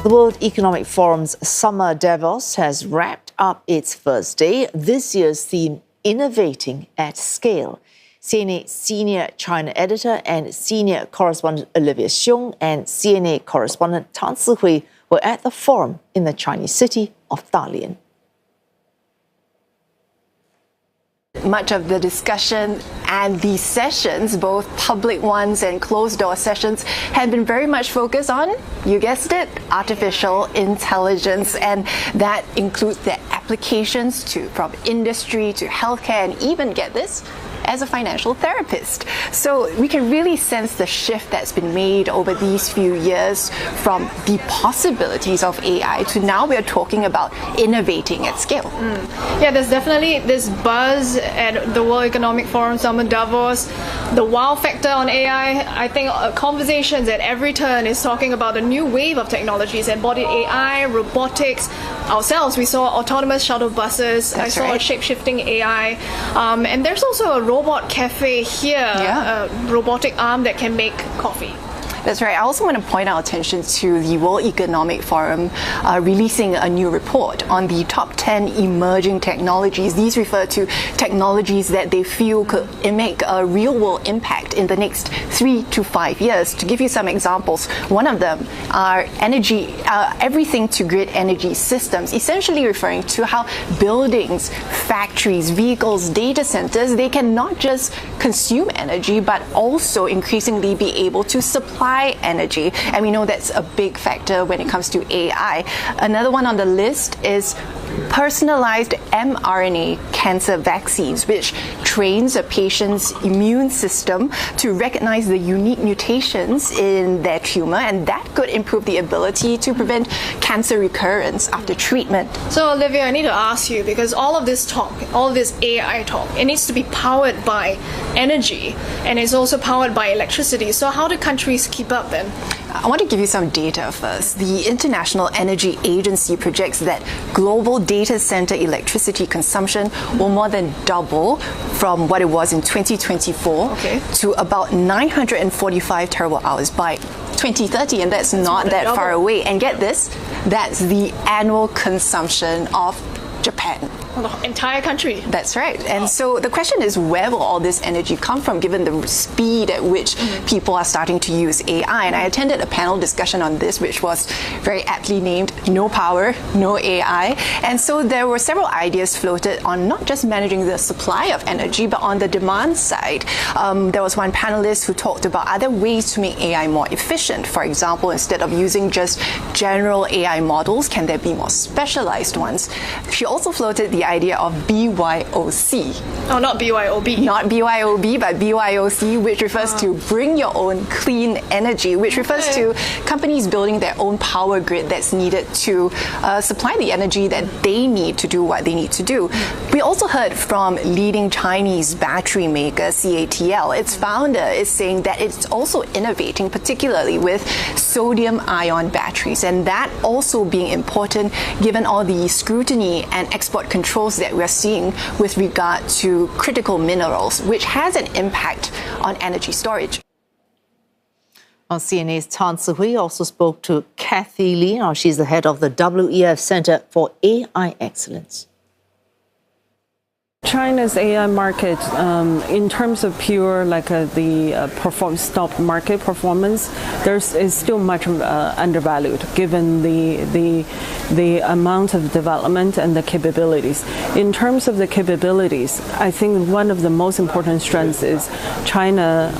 The World Economic Forum's summer Davos has wrapped up its first day. This year's theme, Innovating at Scale. CNA Senior China Editor and Senior Correspondent Olivia Siong and CNA Correspondent Tan Sihui were at the forum in the Chinese city of Dalian. Much of the discussion and the sessions, both public ones and closed-door sessions, have been very much focused on, you guessed it, artificial intelligence, and that includes the applications from industry to healthcare, and even, get this, as a financial therapist. So we can really sense the shift that's been made over these few years from the possibilities of AI to now we're talking about innovating at scale. Yeah, there's definitely this buzz at the World Economic Forum Summit Davos. The wow factor on AI, I think conversations at every turn is talking about a new wave of technologies, embodied AI, robotics. Ourselves, we saw autonomous shuttle buses. That's I saw right. shape-shifting AI. And there's also a robot cafe here, a robotic arm that can make coffee. That's right. I also want to point our attention to the World Economic Forum releasing a new report on the top 10 emerging technologies. These refer to technologies that they feel could make a real-world impact in the next 3 to 5 years. To give you some examples, one of them are everything to grid energy systems, essentially referring to how buildings, factories, vehicles, data centers, they can not just consume energy, but also increasingly be able to supply energy, and we know that's a big factor when it comes to AI. Another one on the list is personalized mRNA cancer vaccines, which trains a patient's immune system to recognize the unique mutations in their tumor, and that could improve the ability to prevent cancer recurrence after treatment. So Olivia, I need to ask you, because all of this talk, all this AI talk, it needs to be powered by energy, and it's also powered by electricity. So how do countries keep up then? I want to give you some data first. The International Energy Agency projects that global data center electricity consumption will more than double from what it was in 2024 to about 945 terawatt hours by 2030, and that's not that far away. And get this, that's the annual consumption of Japan. The entire country. That's right. And so the question is, where will all this energy come from, given the speed at which people are starting to use AI? And I attended a panel discussion on this, which was very aptly named No Power, No AI. And so there were several ideas floated on not just managing the supply of energy, but on the demand side. There was one panelist who talked about other ways to make AI more efficient. For example, instead of using just general AI models, can there be more specialized ones? She also floated the idea of BYOC. Oh, not BYOB. Not BYOB, but BYOC, which refers to bring your own clean energy, which refers to companies building their own power grid that's needed to supply the energy that they need to do what they need to do. We also heard from leading Chinese battery maker CATL. Its founder is saying that it's also innovating, particularly with sodium-ion batteries, and that also being important given all the scrutiny and export controls that we're seeing with regard to critical minerals, which has an impact on energy storage. CNA's Tan Sihui also spoke to Kathy Lee. Now, she's the head of the WEF Center for AI Excellence. China's AI market, in terms of pure stock market performance, is still much undervalued given the amount of development and the capabilities. In terms of the capabilities, I think one of the most important strengths is China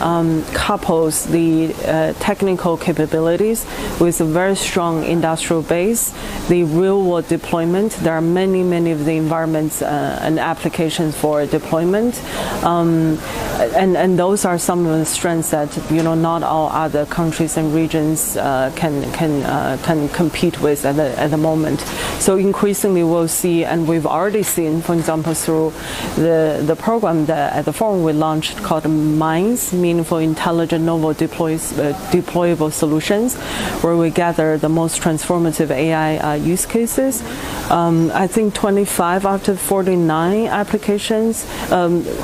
couples the technical capabilities with a very strong industrial base, the real-world deployment. There are many of the environments and applications for deployment, and those are some of the strengths that not all other countries and regions can compete with at the moment. So increasingly we'll see, and we've already seen, for example, through the program that at the forum we launched called MINDS, Meaningful, Intelligent, Novel, Deployable Solutions, where we gather the most transformative AI use cases. I think 25 out of 49 applications applications,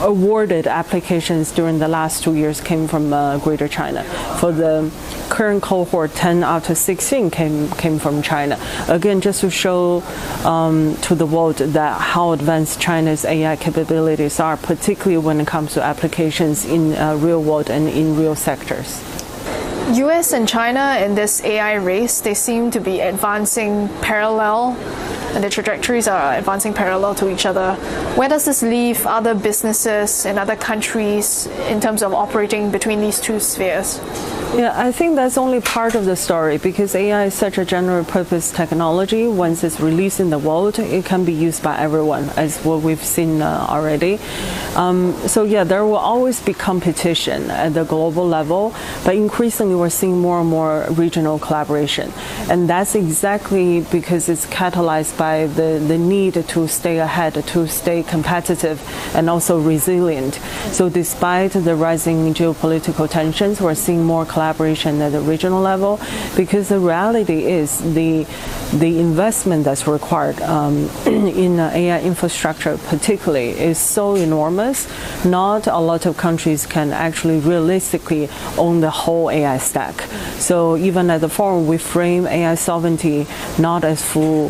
awarded applications during the last 2 years came from Greater China. For the current cohort, 10 out of 16 came from China. Again, just to show to the world that how advanced China's AI capabilities are, particularly when it comes to applications in real world and in real sectors. US and China in this AI race, they seem to be advancing parallel, and the trajectories are advancing parallel to each other. Where does this leave other businesses in other countries in terms of operating between these two spheres? Yeah, I think that's only part of the story, because AI is such a general purpose technology. Once it's released in the world, it can be used by everyone, as what we've seen already. So yeah, there will always be competition at the global level, but increasingly we're seeing more and more regional collaboration. And that's exactly because it's catalyzed by the need to stay ahead, to stay competitive, and also resilient. So despite the rising geopolitical tensions, we're seeing more collaboration at the regional level, because the reality is the investment that's required in AI infrastructure particularly is so enormous. Not a lot of countries can actually realistically own the whole AI stack. So even at the forum, we frame AI sovereignty not as full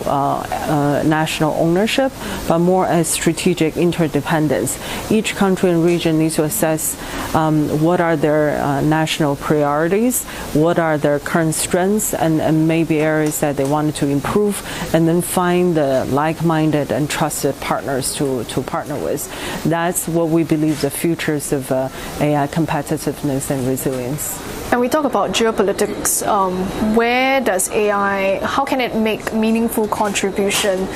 national ownership, but more as strategic interdependence. Each country and region needs to assess what are their national priorities, what are their current strengths, and maybe areas that they wanted to improve, and then find the like-minded and trusted partners to partner with. That's what we believe the futures of AI competitiveness and resilience. And we talk about geopolitics. Where does AI, how can it make meaningful contribution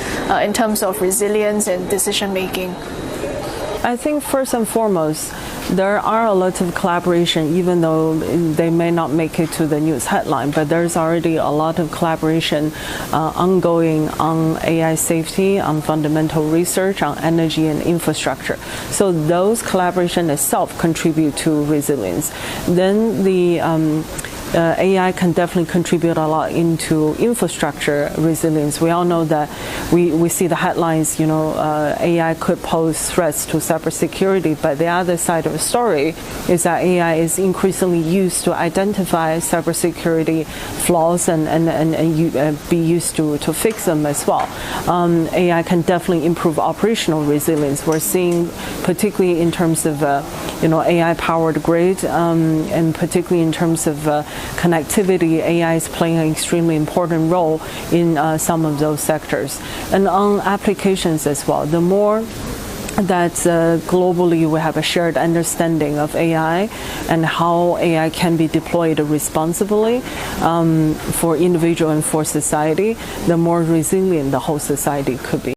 in terms of resilience and decision making? I think first and foremost, there are a lot of collaboration, even though they may not make it to the news headline, but there's already a lot of collaboration ongoing on AI safety, on fundamental research, on energy and infrastructure. So those collaboration itself contribute to resilience. Then the AI can definitely contribute a lot into infrastructure resilience. We all know that we see the headlines, AI could pose threats to cybersecurity, but the other side of the story is that AI is increasingly used to identify cybersecurity flaws and be used to fix them as well. AI can definitely improve operational resilience. We're seeing, particularly in terms of AI-powered grid, and particularly in terms of connectivity, AI is playing an extremely important role in some of those sectors. And on applications as well, the more that globally we have a shared understanding of AI and how AI can be deployed responsibly for individual and for society, the more resilient the whole society could be.